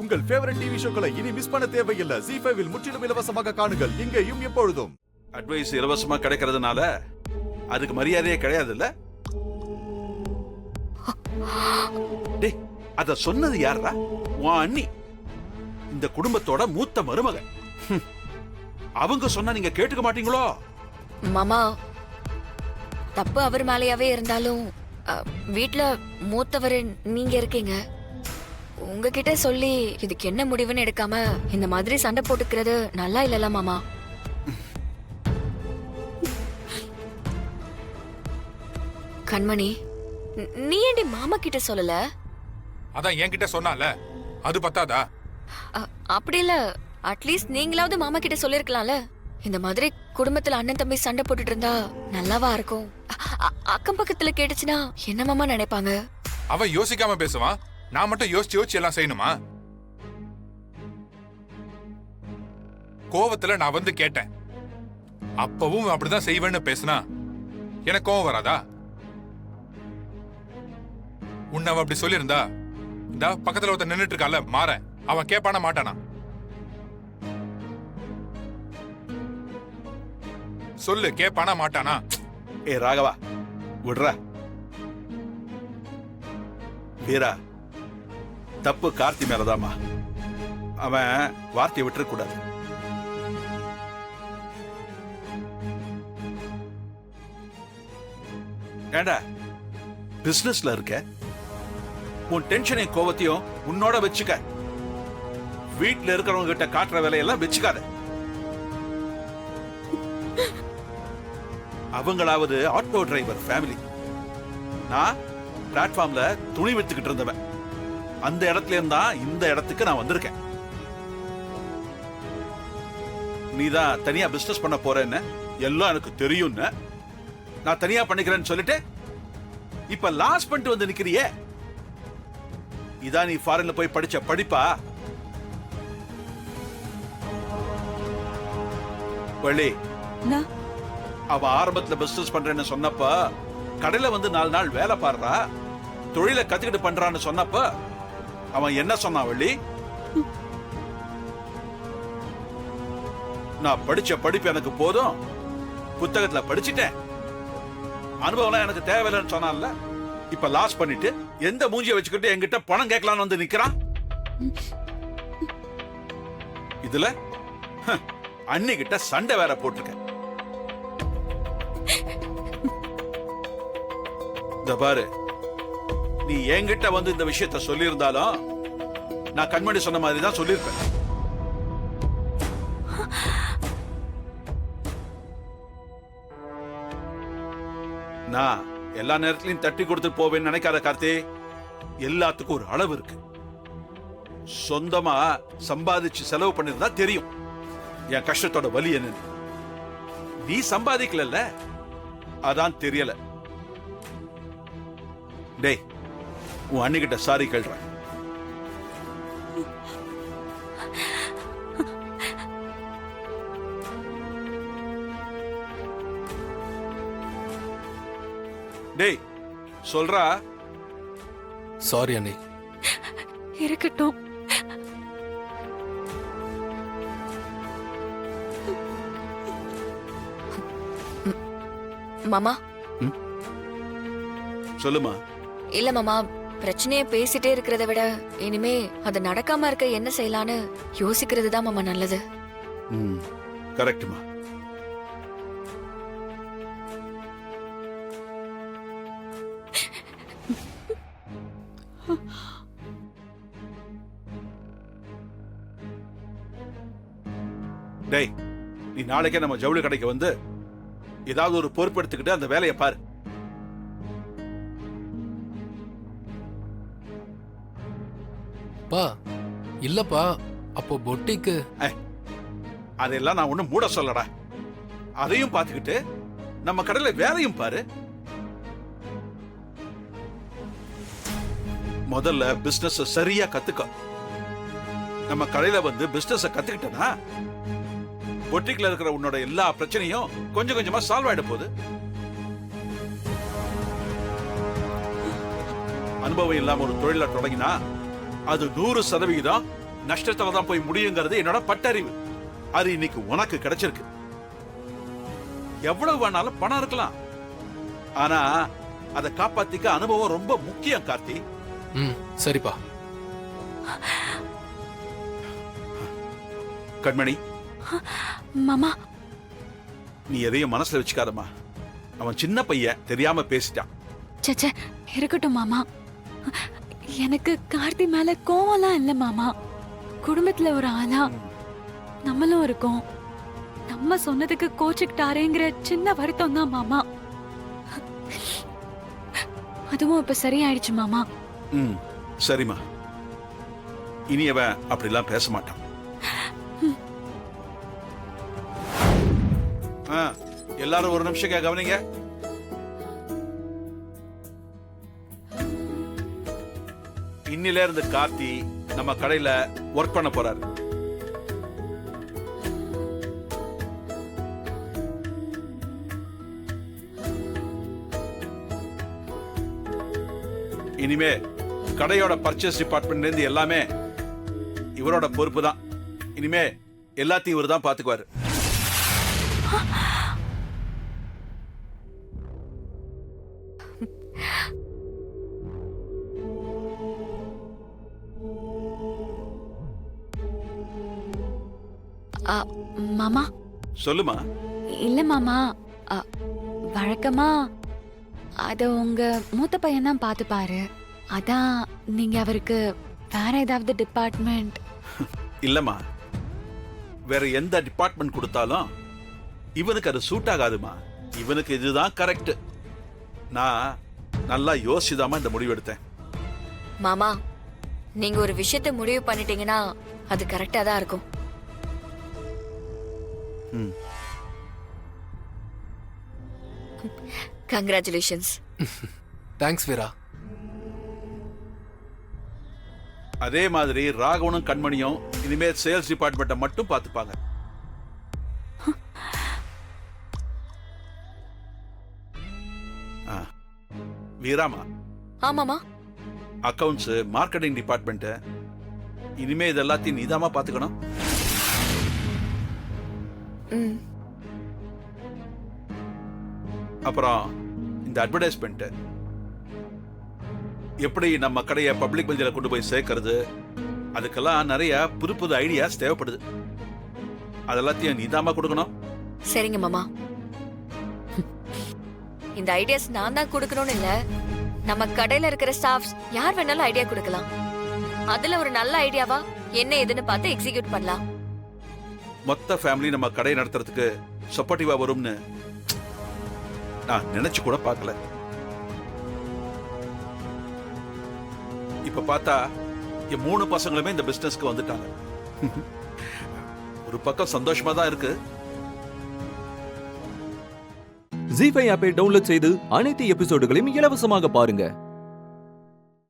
உங்கள் favourite TV ஷோக்களை இனி miss பண்ண தேவையில்லை. ZEE5 இல் முற்றிலும் இலவசமாக காணுங்கள், இங்கேயும் எப்பொழுதும். அட்வைஸ் இலவசமா கிடைக்கிறதுனால அதுக்கு மரியாதையே கிடையாது இல்ல? டேய், அத சொன்னது யாரா? உன் அண்ணி, இந்த குடும்பத்தோட மூத்த மருமக. அவங்க சொன்னா நீங்க கேட்டுக்க மாட்டீங்களோ? மாமா, தப்பு அவர் மேலேயாவே இருந்தாலும் வீட்ல மூத்தவர் நீங்க இருக்கீங்க. உங்ககிட்ட சொல்லி இதுக்கு என்ன முடிவுன்னு எடுக்காம இந்த மாதிரி சண்டை போட்டுக்கிறது நல்லா இல்லல மாமா. கண்மணி, நீ ஏண்டி மாமா கிட்ட சொல்லல? அதான் என்கிட்ட சொன்னால, அது பத்தாதா? அப்படி இல்ல, அட்லீஸ்ட் நீங்களாவது மாமா கிட்ட சொல்லிருக்கலாம்ல. இந்த மாதிரி குடும்பத்துல அண்ணன் தம்பி சண்டை போட்டுட்டு இருந்தா நல்லாவா இருக்கும்? அக்கம் பக்கத்துல கேட்டுச்சுன்னா என்ன மாமா நினைப்பாங்க? அவன் யோசிக்காம பேசுவான், நான் மட்டும் யோசிச்சு யோசிச்சு எல்லாம் செய்யணுமா? கோவத்துல நான் வந்து கேட்டேன், அப்பவும் அப்படிதான் செய்வேன்னு பேசுனா எனக்கு கோவம் வராதா? உன்னை அவ அப்படி சொல்லியிருந்தா, இந்த பக்கத்துல ஒருத்தர் நின்னுட்டு இருக்கால மாற, அவன் கேட்பானா மாட்டானா? சொல்லு, கேட்பானா மாட்டானா? ஏ ராகவா, விடுறா. வீரா, தப்பு கார்த்தி மேலதாமா. அவன் வார்த்தையை விட்டுற கூடாது. ஏண்டா, பிசினஸ்ல இருக்க, உன் டென்ஷனையும் கோவத்தையும் உன்னோட வச்சுக்க. வீட்டுல இருக்கிறவங்க கிட்ட காட்டுற வேலையெல்லாம் வச்சுக்காத. அவங்களாவது ஆட்டோ டிரைவர் ஃபேமிலி. நான் பிளாட்ஃபார்ம்ல துணி வித்துக்கிட்டு இருந்தவன். அந்த இடத்துல இருந்தா இந்த இடத்துக்கு நான் வந்திருக்கேன். நீதான் தனியா பிசினஸ் பண்ண போறேன்னு எல்லாம் எனக்கு தெரியும்னு நான் தனியா பண்ணிக்கிறேன்னு சொல்லிட்டு இப்ப லாஸ் பண்ணிட்டு வந்து நிக்கிறியே. இதான் நீ ஃபாரின்ல போய் படிச்ச படிப்பா? வள்ளி, அவ ஆரம்பத்துல பிசினஸ் பண்றேன்னு சொன்னப்ப கடையில வந்து 4 நாள் வேலை பாடுறா, தொழிலை கத்துக்கிட்டு பண்றான்னு சொன்னப்ப அவன் என்ன சொன்னான் வள்ளி? நான் படிச்ச படிப்பு எனக்கு போதும், புத்தகத்துல படிச்சுட்டேன், அனுபவம் எனக்கு தேவையில்லைன்னு சொன்னான்ல. இப்ப லாஸ் பண்ணிட்டு எந்த மூஞ்சிய வச்சுக்கிட்டு என்கிட்ட பணம் கேட்கலான்னு வந்து நிக்கிறான். இதுல அன்னிகிட்ட சண்டை வேற போட்டிருக்க. பாரு, நீ என்கிட்ட வந்து இந்த விஷயத்த சொல்லியிருந்தாலும் நான் கண்மணி சொன்ன மாதிரி தான் சொல்லியிருப்பேன். நான் எல்லா நேரத்திலையும் தட்டி கொடுத்து போவேன்னு நினைக்காத கார்த்தி. எல்லாத்துக்கும் ஒரு அளவு இருக்கு. சொந்தமா சம்பாதிச்சு செலவு பண்ணிருந்தா தெரியும் என் கஷ்டத்தோட வலி என்னன்னு. நீ சம்பாதிக்கல, அதான் தெரியல. டேய், உன் அண்ணிகிட்ட சாரி கேள்றேன். டேய், சொல்றா. சாரி அண்ணி. இருக்கட்டும். மாமா, சொல்லுமா. இல்ல மாமா, பிரச்சனைய பேசிட்டே இருக்கிறத விட இனிமே அது நடக்காம இருக்க என்ன செய்யலான்னு யோசிக்கிறது தான் மாமா நல்லது. கரெக்ட்மா. டேய், நீ நாளைக்கே நம்ம ஜவுளி கடைக்கு வந்து ஏதாவது ஒரு பொறுப்பெடுத்துக்கிட்டு அந்த வேலையை பாரு. பா, இல்லப்பா, அப்போ பொட்டிக்கு அதெல்லாம் நான் ஒண்ணும் மூட சொல்லடா. அதையும் பார்த்துக்கிட்டு நம்ம கடையில வேலையும் பாரு. முதல்ல பிசினஸ் சரியா கத்துக்க. நம்ம கடையில வந்து பிசினஸ் கத்துக்கிட்டனா பொட்டிக்ல இருக்கிற உன்னோட எல்லா பிரச்சனையும் கொஞ்சம் கொஞ்சமா சால்வ் ஆயிட போகுது. அனுபவம் இல்லாம ஒரு தொழில தொடங்கினா அது 100% நஷ்டத்துல தான் போய் முடியுங்கிறது என்னோட பட்டறிவு. அது இன்னைக்கு உனக்கு கிடைச்சிருக்கு. எவ்வளவு வேணாலும் பணம் இருக்கலாம், ஆனா அதை காப்பாத்திக்க அனுபவம் ரொம்ப முக்கியம் கார்த்தி. ம் சரிப்பா. கண்மணி, மாமா, நீ எதையும் மனசுல வச்சுக்காதம்மா. அவன் சின்ன பையன், தெரியாம பேசிட்டான். சச்சே, இருக்கட்டும் மாமா. எனக்கு கார்த்தி மேல கோவம்லாம் இல்ல மாமா. குடும்பத்துல ஒரு ஆளா நம்மளும் இருக்கோம். நம்ம சொன்னதுக்கு கோச்சுக்கிட்டாரேங்கிற சின்ன வருத்தம் தான் மாமா. அதுவும் இப்ப சரியாயிடுச்சு மாமா. ம் சரிம்மா, இனி அவன் அப்படிலாம் பேச மாட்டான். எல்லாரும் ஒரு நிமிஷம் கவனிங்க. இன்னில இருந்து கார்த்தி நம்ம கடையில ஒர்க் பண்ண போறாரு. இனிமே கடையோட பர்ச்சேஸ் டிபார்ட்மெண்ட்ல இருந்து எல்லாமே இவரோட பொறுப்பு தான். இனிமே எல்லாத்தையும் இவர் தான் பாத்துக்குவாரு. மாமா, சொல்லுமா. இல்ல மாமா, வழக்கமா அத உங்க மூத்த பையன் தான் பாத்துப்பாரு. அதான் நீங்க அவருக்கு வேற ஏதாவது டிபார்ட்மெண்ட். இல்லம்மா, வேற எந்த டிபார்ட்மெண்ட் கொடுத்தாலும் இவனுக்கு அது சூட் ஆகாதுமா. இவனுக்கு இதுதான் கரெக்ட். நான் நல்லா யோசிச்சுதாமா இந்த முடிவு எடுத்தேன். மாமா, நீங்க ஒரு விஷயத்தை முடிவு பண்ணிட்டீங்கன்னா அது கரெக்டா தான் இருக்கும். கங்க்ராச்சுலேஷன்ஸ். தேங்க்ஸ் வீரா. அதே மாதிரி ராகவனும் கண்மணியும் இனிமே சேல்ஸ் டிபார்ட்மெண்ட்டை மட்டும் பார்த்துப்பாங்க. வீராமா, ஆமாமா, அக்கவுண்ட்ஸ், மார்க்கெட்டிங் டிபார்ட்மெண்ட், இனிமே இது எல்லாத்தையும் நீதாமா பாத்துக்கணும். ம், அப்புறம் இந்த அட்வர்டைஸ்மெண்ட் எப்படி நம்ம கடையை பப்ளிக் மத்தியில கொண்டு போய் சேர்க்கறது, அதுக்கெல்லாம் நிறைய புது புது ஐடியாஸ் தேவைப்படுது. அதெல்லாத்தையும் நீதாமா கொடுக்கணும். சரிங்க மாமா. இந்த ஐடியாஸ் நான் தான் கொடுக்கணும்னு இல்ல, நம்ம கடையில இருக்கிற ஸ்டாஃப்ஸ் யார் வேணாலும் ஐடியா கொடுக்கலாம். அதுல ஒரு நல்ல ஐடியாவா என்ன ஏதுன்னு பார்த்து எக்ஸிக்யூட் பண்ணலாம். மொத்த ஃபேமிலி நம்ம கடை நடத்துறதுக்கு சப்போர்ட்டிவா வரும்னு நான் நினைச்சு கூட பார்க்கல. இப்ப பார்த்தா என் 3 பசங்களுமே இந்த பிசினஸ்க்கு வந்துட்டாங்க. ஒரு பக்கம் சந்தோஷமா தான் இருக்கு. ஜீ5 ஆப்பை டவுன்லோட் செய்து அனைத்து எபிசோடுகளையும் இலவசமாக பாருங்க.